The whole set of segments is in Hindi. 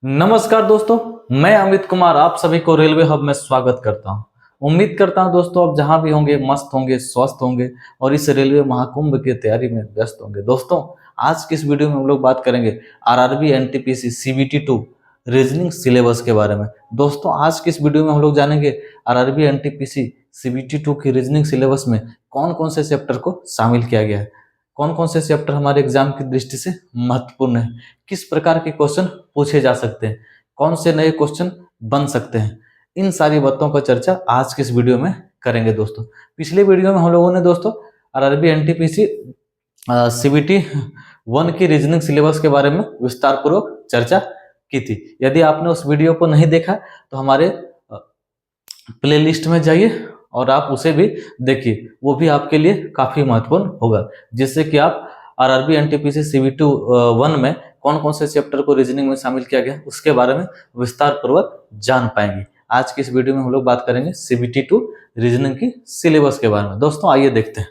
नमस्कार दोस्तों, मैं अमित कुमार आप सभी को रेलवे हब में स्वागत करता हूं। उम्मीद करता हूं दोस्तों आप जहां भी होंगे मस्त होंगे, स्वस्थ होंगे और इस रेलवे महाकुंभ की तैयारी में व्यस्त होंगे। दोस्तों आज की इस वीडियो में हम लोग बात करेंगे RRB NTPC CBT 2 reasoning syllabus के बारे में। दोस्तों आज की इस वीडियो में हम लोग जानेंगे आरआरबी एनटीपीसी सीबीटी 2 की रीजनिंग सिलेबस में कौन कौन से चैप्टर को शामिल किया गया है, कौन कौन से चैप्टर हमारे एग्जाम की दृष्टि से महत्वपूर्ण है, किस प्रकार के क्वेश्चन पूछे जा सकते हैं, कौन से नए क्वेश्चन बन सकते हैं। इन सारी बातों का चर्चा आज के इस वीडियो में करेंगे। दोस्तों पिछले वीडियो में हम लोगों ने दोस्तों आरआरबी एनटीपीसी सीबीटी 1 की रीजनिंग सिलेबस के बारे में विस्तार पूर्वक चर्चा की थी। यदि आपने उस वीडियो को नहीं देखा तो हमारे प्लेलिस्ट में जाइए और आप उसे भी देखिए, वो भी आपके लिए काफी महत्वपूर्ण होगा, जिससे कि आप आरआरबी एनटीपीसी सीबीटी 1 में कौन कौन से चैप्टर को रीजनिंग में शामिल किया गया उसके बारे में विस्तार पूर्वक जान पाएंगे। आज की इस वीडियो में हम लोग बात करेंगे सीबीटी 2 रीजनिंग की सिलेबस के बारे में। दोस्तों आइए देखते हैं।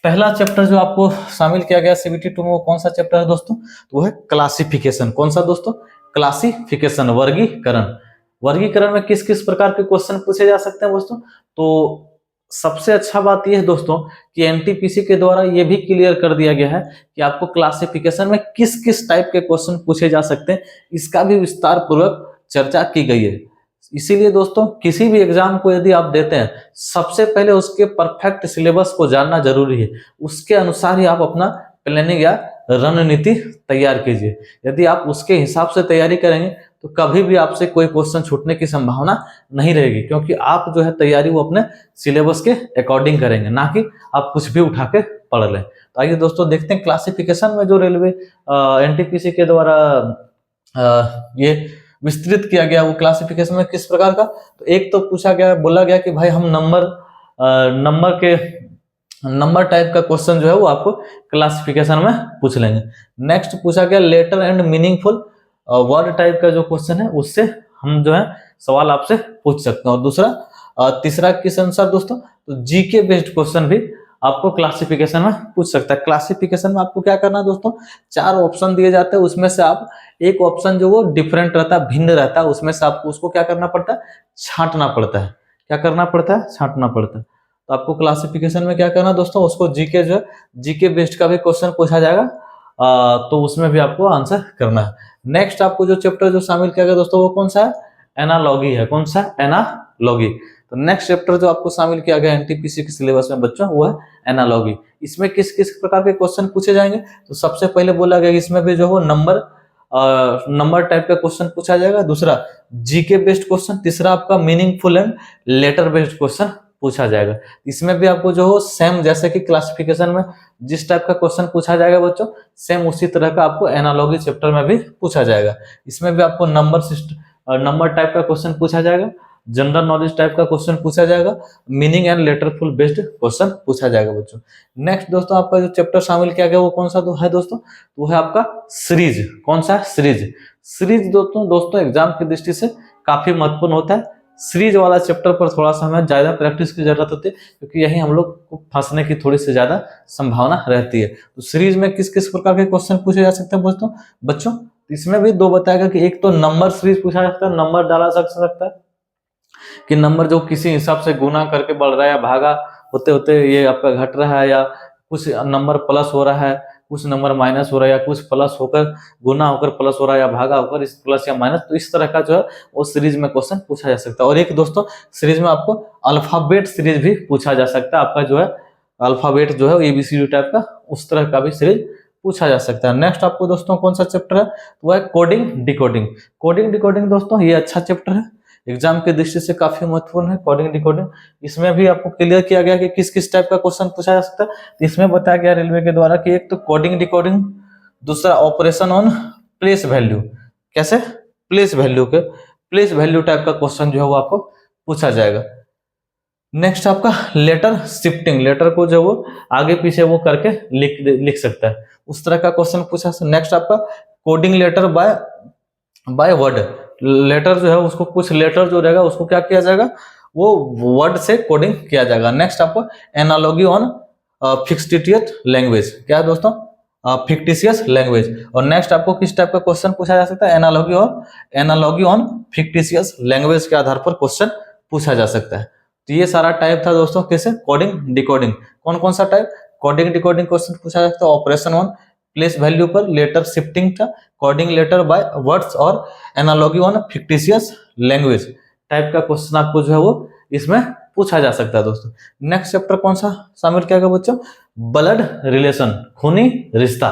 पहला चैप्टर जो आपको शामिल किया गया सीबीटी 2 में वो कौन सा चैप्टर है दोस्तों? तो वो है क्लासिफिकेशन। कौन सा दोस्तों? क्लासिफिकेशन, वर्गीकरण। वर्गीकरण में किस किस प्रकार के क्वेश्चन पूछे जा सकते हैं दोस्तों? तो सबसे अच्छा बात यह है दोस्तों कि एनटीपीसी के द्वारा यह भी क्लियर कर दिया गया है कि आपको क्लासिफिकेशन में किस किस टाइप के क्वेश्चन पूछे जा सकते हैं, इसका भी विस्तार पूर्वक चर्चा की गई है। इसीलिए दोस्तों किसी भी एग्जाम को यदि आप देते हैं, सबसे पहले उसके परफेक्ट सिलेबस को जानना जरूरी है। उसके अनुसार ही आप अपना प्लानिंग या रणनीति तैयार कीजिए। यदि आप उसके हिसाब से तैयारी करेंगे तो कभी भी आपसे कोई क्वेश्चन छूटने की संभावना नहीं रहेगी, क्योंकि आप जो है तैयारी वो अपने सिलेबस के अकॉर्डिंग करेंगे, ना कि आप कुछ भी उठा के पढ़ लें। तो आइए दोस्तों देखते हैं क्लासिफिकेशन में जो रेलवे एनटीपीसी के द्वारा ये विस्तृत किया गया वो क्लासिफिकेशन में किस प्रकार का। तो एक तो पूछा गया, बोला गया कि भाई हम नंबर टाइप का क्वेश्चन जो है वो आपको क्लासिफिकेशन में पूछ लेंगे। नेक्स्ट पूछा गया letter and meaningful word type का जो क्वेश्चन है उससे हम जो है सवाल आपसे पूछ सकते हैं। और दूसरा तीसरा किस अनुसार दोस्तों? तो जीके बेस्ड क्वेश्चन भी आपको क्लासिफिकेशन में पूछ सकता है। क्लासिफिकेशन में आपको क्या करना है दोस्तों? 4 ऑप्शन दिए जाते हैं, उसमें से आप एक ऑप्शन जो वो डिफरेंट रहता है, भिन्न रहता है, उसमें से आपको उसको क्या करना पड़ता है? छांटना पड़ता है। क्या करना पड़ता है? छांटना पड़ता है। तो आपको क्लासिफिकेशन में क्या करना दोस्तों? उसको जीके जो है जीके बेस्ड का भी क्वेश्चन पूछा जाएगा, तो उसमें भी आपको आंसर करना है। नेक्स्ट आपको जो चैप्टर जो शामिल किया गया दोस्तों वो कौन सा है? एनालॉगी है। कौन सा? एनालॉगी। तो नेक्स्ट चैप्टर जो आपको शामिल किया गया एनटीपीसी के सिलेबस में बच्चों वो है एनालॉगी। इसमें किस किस प्रकार के क्वेश्चन पूछे जाएंगे? तो सबसे पहले बोला गया इसमें भी जो हो नंबर टाइप का क्वेश्चन पूछा जाएगा। दूसरा जीके बेस्ड क्वेश्चन। तीसरा आपका meaningful and later based question पूछा जाएगा। इसमें भी आपको जो हो सेम जैसे कि क्लासिफिकेशन में जिस टाइप का क्वेश्चन पूछा जाएगा बच्चों, सेम उसी तरह का आपको एनालॉगी चैप्टर में भी पूछा जाएगा। इसमें भी आपको नंबर टाइप का क्वेश्चन पूछा जाएगा, जनरल नॉलेज टाइप का क्वेश्चन पूछा जाएगा, मीनिंग एंड लेटरफुल बेस्ड क्वेश्चन पूछा जाएगा बच्चों। नेक्स्ट दोस्तों आपका जो चैप्टर शामिल किया गया वो कौन सा है दोस्तों? वो है आपका सीरीज। कौन सा है? सीरीज। सीरीज दोस्तों एग्जाम की दृष्टि से काफी महत्वपूर्ण होता है। सीरीज वाला चैप्टर पर थोड़ा सा हमें ज्यादा प्रैक्टिस की जरूरत होती है, क्योंकि यही हम लोग को फंसने की थोड़ी सी ज्यादा संभावना रहती है। तो सीरीज में किस किस प्रकार के क्वेश्चन पूछे जा सकते हैं दोस्तों बच्चों? इसमें भी दो बताएगा कि एक तो नंबर सीरीज पूछा जा सकता है, नंबर डाला जा सकता है कि नंबर जो किसी हिसाब से गुना करके बढ़ रहा है या भागा होते होते ये आपका घट रहा है, या कुछ नंबर प्लस हो रहा है, कुछ नंबर माइनस हो रहा है, या कुछ प्लस होकर गुना होकर प्लस हो रहा है, या भागा होकर इस प्लस या माइनस। तो इस तरह का जो है वो सीरीज में क्वेश्चन पूछा जा सकता है। और एक दोस्तों सीरीज में आपको अल्फाबेट सीरीज भी पूछा जा सकता है। आपका जो है अल्फाबेट जो है एबीसीडी टाइप का, उस तरह का भी सीरीज पूछा जा सकता है। नेक्स्ट आपको दोस्तों कौन सा चैप्टर है? वो है कोडिंग डिकोडिंग। कोडिंग डिकोडिंग दोस्तों ये अच्छा चैप्टर है, एग्जाम की दृष्टि से काफी महत्वपूर्ण है कोडिंग डिकोडिंग। इसमें भी आपको क्लियर किया गया कि किस किस टाइप का क्वेश्चन पूछा जा सकता है। तो इसमें बताया गया रेलवे के द्वारा कि एक तो कोडिंग डिकोडिंग, दूसरा ऑपरेशन ऑन प्लेस वैल्यू। कैसे? प्लेस वैल्यू टाइप का क्वेश्चन जो है वो आपको पूछा जाएगा। नेक्स्ट आपका लेटर शिफ्टिंग, लेटर को जो वो आगे पीछे वो करके लिख सकता है, उस तरह का क्वेश्चन पूछा। नेक्स्ट आपका coding letter by word. Letter जो है उसको कुछ लेटर जो रहेगा उसको क्या किया जाएगा? वो वर्ड से कोडिंग किया जाएगा। नेक्स्ट आपको एनालॉगी ऑन फिक्स्ड लैंग्वेज। क्या है दोस्तों? Fictitious language. और नेक्स्ट आपको किस टाइप का क्वेश्चन पूछा जा सकता है, एनालॉगी ऑन फिक्टिशियस लैंग्वेज के आधार पर क्वेश्चन पूछा जा सकता है। तो ये सारा टाइप था दोस्तों, कैसे कोडिंग डिकोडिंग। कौन कौन सा टाइप, कोडिंग डिकोडिंग क्वेश्चन पूछा जा सकता है। ऑपरेशन 1 प्लेस वैल्यू पर लेटर शिफ्टिंग का, कोडिंग लेटर बाय वर्ड्स और analogy on fictitious language type का क्वेश्चन आपको जो है वो इसमें पूछा जा सकता है दोस्तों। नेक्स्ट चैप्टर कौन सा शामिल किया गया बच्चों, ब्लड रिलेशन, खूनी रिश्ता।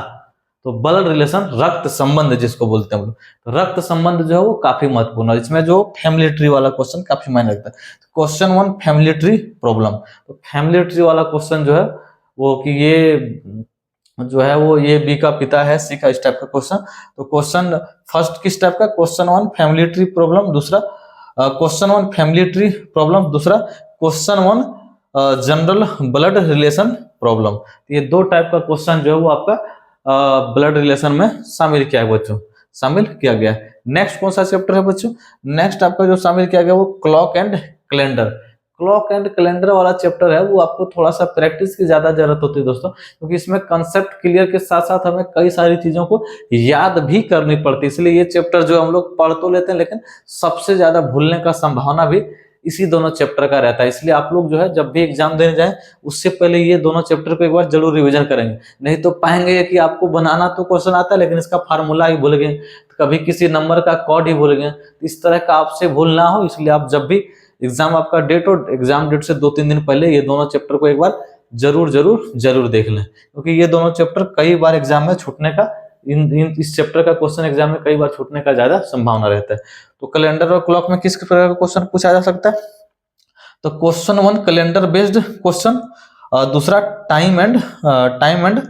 तो ब्लड रिलेशन रक्त संबंध जिसको बोलते हैं हम लोग, तो रक्त संबंध जो है वो काफी महत्वपूर्ण है। इसमें जो फैमिली ट्री वाला क्वेश्चन काफी मायने रखता है। क्वेश्चन 1 फैमिली ट्री प्रॉब्लम, तो फैमिली ट्री वाला क्वेश्चन जो है वो कि ये जो है वो ये बी का पिता है, सी का, इस टाइप का क्वेश्चन। तो क्वेश्चन फर्स्ट किस टाइप का, क्वेश्चन 1 फैमिली ट्री प्रॉब्लम, दूसरा क्वेश्चन 1 फैमिली ट्री प्रॉब्लम, दूसरा question 1 general blood relation problem. ये दो टाइप का क्वेश्चन जो है वो आपका ब्लड रिलेशन में शामिल किया है बच्चों, शामिल किया गया है। नेक्स्ट कौन सा चैप्टर है बच्चों, नेक्स्ट आपका जो शामिल किया गया वो clock and calendar. Clock and calendar वाला चैप्टर है वो आपको थोड़ा सा प्रैक्टिस की ज्यादा जरूरत होती है दोस्तों, क्योंकि इसमें कंसेप्ट क्लियर के साथ साथ हमें कई सारी चीजों को याद भी करनी पड़ती है। इसलिए ये चैप्टर जो हम लोग पढ़ तो लेते हैं, लेकिन सबसे ज्यादा भूलने का संभावना भी इसी दोनों चैप्टर का रहता है। इसलिए आप लोग जो है जब भी एग्जाम देने जाएं उससे पहले ये दोनों चैप्टर को एक बार जरूर रिवीजन करेंगे, नहीं तो पाएंगे कि आपको बनाना तो क्वेश्चन आता है लेकिन इसका फार्मूला ही भूल गए, कभी किसी नंबर का कोड ही भूल गए। इस तरह का आपसे भूल ना हो, इसलिए आप जब भी एग्जाम आपका डेट और एग्जाम डेट से 2-3 दिन पहले ये दोनों चैप्टर को एक बार जरूर देख लें, क्योंकि ये दोनों चैप्टर कई बार एग्जाम में छूटने का, इस चैप्टर का क्वेश्चन एग्जाम में कई बार छूटने का ज्यादा संभावना रहता है। तो कैलेंडर और क्लॉक में किस प्रकार का क्वेश्चन पूछा जा सकता है, तो क्वेश्चन 1 कैलेंडर बेस्ड क्वेश्चन, दूसरा टाइम एंड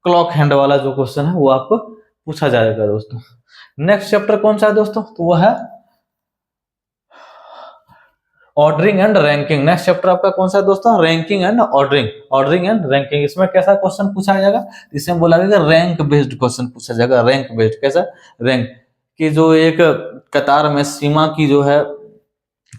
क्लॉक हैंड वाला जो क्वेश्चन है वो आपको पूछा जाएगा दोस्तों। नेक्स्ट चैप्टर कौन सा है दोस्तों, तो वो है ordering and ranking. Next chapter आपका कौन सा है दोस्तों, ranking and ordering and ranking. इसमें कैसा क्वेश्चन पूछा जाएगा, इसमें बोला गया रैंक बेस्ड क्वेश्चन पूछा जाएगा। रैंक बेस्ड कैसा, रैंक की जो एक कतार में सीमा की जो है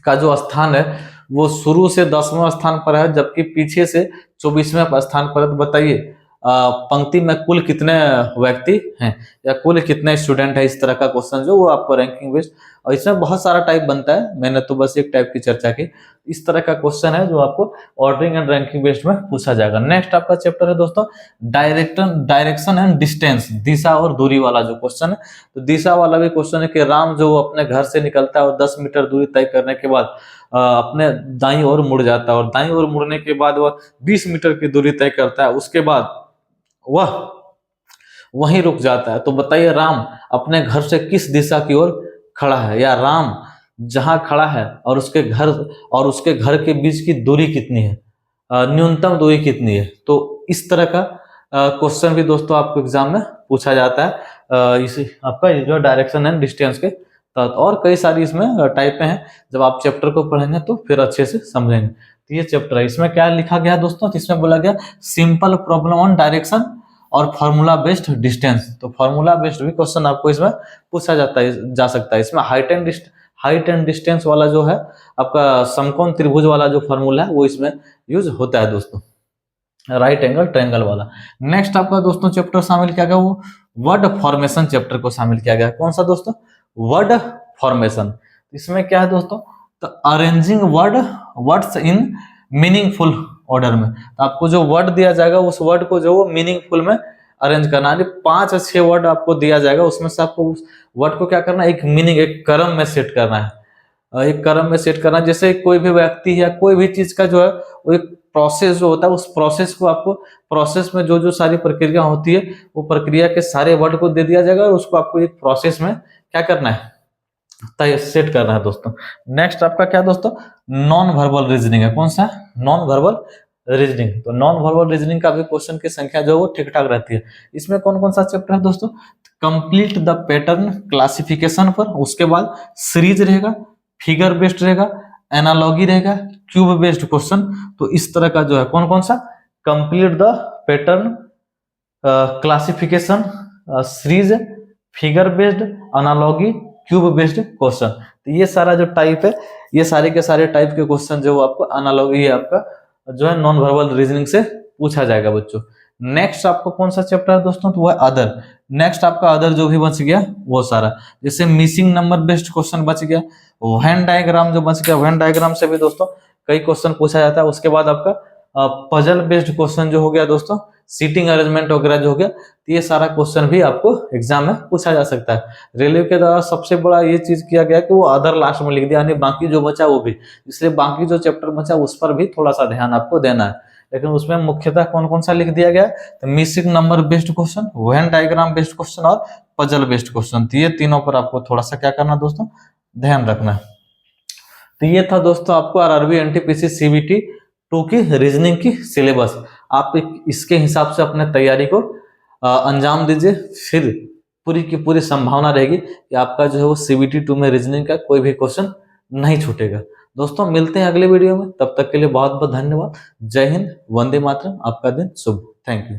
का जो स्थान है वो शुरू से 10वें स्थान पर है, जबकि पीछे से 24वें स्थान पर है। तो बताइए पंक्ति में कुल कितने व्यक्ति हैं या कुल कितने स्टूडेंट है, इस तरह का क्वेश्चन जो वो आपको रैंकिंग बेस्ड। और इसमें बहुत सारा टाइप बनता है, मैंने तो बस एक टाइप की चर्चा की। इस तरह का क्वेश्चन है जो आपको ऑर्डरिंग एंड रैंकिंग बेस्ड में पूछा जाएगा। नेक्स्ट आपका चैप्टर है दोस्तों डायरेक्शन एंड डिस्टेंस, दिशा और दूरी वाला जो क्वेश्चन है। तो दिशा वाला भी क्वेश्चन है कि राम जो अपने घर से निकलता है और 10 मीटर दूरी तय करने के बाद अपने दाईं ओर मुड़ जाता है, और दाईं ओर मुड़ने के बाद वह 20 मीटर की दूरी तय करता है, उसके बाद वह वहीं रुक जाता है। तो बताइए राम अपने घर से किस दिशा की ओर खड़ा है, या राम जहां खड़ा है और उसके घर के बीच की दूरी कितनी है, न्यूनतम दूरी कितनी है। तो इस तरह का क्वेश्चन भी दोस्तों आपको एग्जाम में पूछा जाता है इसी आपका जो डायरेक्शन एंड डिस्टेंस के तहत। और कई सारी इसमें टाइपें हैं, जब आप चैप्टर को पढ़ेंगे तो फिर अच्छे से समझेंगे। तो ये चैप्टर है, इसमें क्या लिखा गया दोस्तों, तो इसमें बोला गया सिंपल प्रॉब्लम ऑन डायरेक्शन और फार्मूला बेस्ड डिस्टेंस। तो फार्मूला बेस्ड भी क्वेश्चन आपको इसमें पूछा जा सकता है। इसमें हाइट एंड डिस्टेंस वाला जो है आपका समकोण त्रिभुज वाला जो फार्मूला है वो इसमें यूज होता है दोस्तों, राइट एंगल ट्रायंगल वाला। नेक्स्ट आपका दोस्तों चैप्टर शामिल किया गया वो वर्ड फॉर्मेशन चैप्टर को शामिल किया गया। कौन सा दोस्तों, वर्ड फॉर्मेशन। इसमें क्या है दोस्तों, तो arranging words in meaningful order में। तो आपको जो वर्ड दिया जाएगा उस वर्ड को जो वो मीनिंगफुल में अरेंज करना है। 5 या 6 वर्ड आपको दिया जाएगा, उसमें से आपको उस वर्ड को क्या करना है, एक मीनिंग, एक क्रम में सेट करना है, एक क्रम में सेट करना है। जैसे कोई भी व्यक्ति या कोई भी चीज का जो है वो एक प्रोसेस जो होता है, उस प्रोसेस को आपको, प्रोसेस में जो जो सारी प्रक्रिया होती है वो प्रक्रिया के सारे वर्ड को दे दिया जाएगा और उसको आपको एक प्रोसेस में क्या करना है, सेट करना है दोस्तों। नेक्स्ट आपका क्या दोस्तों, नॉन वर्बल रीजनिंग है। कौन सा, नॉन वर्बल रीजनिंग। तो नॉन वर्बल रीजनिंग का भी क्वेश्चन की संख्या जो है वो ठीक ठाक रहती है। इसमें कौन कौन सा चैप्टर है दोस्तों, कंप्लीट द पैटर्न क्लासिफिकेशन पर, उसके बाद सीरीज रहेगा, फिगर बेस्ड रहेगा, एनालॉगी रहेगा, क्यूब बेस्ड क्वेश्चन। तो इस तरह का जो है कौन कौन सा, complete the pattern classification, series, figure based, analogy, cube based question. तो ये सारा जो टाइप है, ये सारे के सारे टाइप के क्वेश्चन जो आपको एनालॉगी आपका जो है नॉन वर्बल रीजनिंग से पूछा जाएगा बच्चों। नेक्स्ट आपका कौन सा चैप्टर है दोस्तों, तो वो है अदर। नेक्स्ट आपका अदर जो भी बच गया वो सारा, जैसे मिसिंग नंबर बेस्ड क्वेश्चन बच गया, वेन डायग्राम जो बच गया, वेन डायग्राम से भी दोस्तों कई क्वेश्चन पूछा जाता है। उसके बाद आपका पजल बेस्ड क्वेश्चन जो हो गया दोस्तों, सीटिंग अरेंजमेंट वगैरह जो हो गया, तो ये सारा क्वेश्चन भी आपको एग्जाम में पूछा जा सकता है। रेलवे के द्वारा सबसे बड़ा ये चीज किया गया कि वो अदर लास्ट में लिख दिया, यानी बाकी जो बचा वो भी, इसलिए बाकी जो चैप्टर बचा उस पर भी थोड़ा सा ध्यान आपको देना है। लेकिन उसमें मुख्यतः कौन कौन सा लिख दिया गया, तो missing number based question, Venn diagram based question और पजल बेस्ड क्वेश्चन, तो ये तीनों पर आपको थोड़ा सा क्या करना दोस्तों, ध्यान रखना है। तो ये था दोस्तों आपको आरआरबी एनटीपीसी सीबीटी 2 की रीजनिंग की सिलेबस। आप इसके हिसाब से अपने तैयारी को अंजाम दीजिए, फिर पूरी की पूरी संभावना रहेगी कि आपका जो है वो सीबीटी 2 में रीजनिंग का कोई भी क्वेश्चन नहीं छूटेगा। दोस्तों मिलते हैं अगले वीडियो में, तब तक के लिए बहुत बहुत धन्यवाद। जय हिंद, वंदे मातरम, आपका दिन शुभ। Thank you.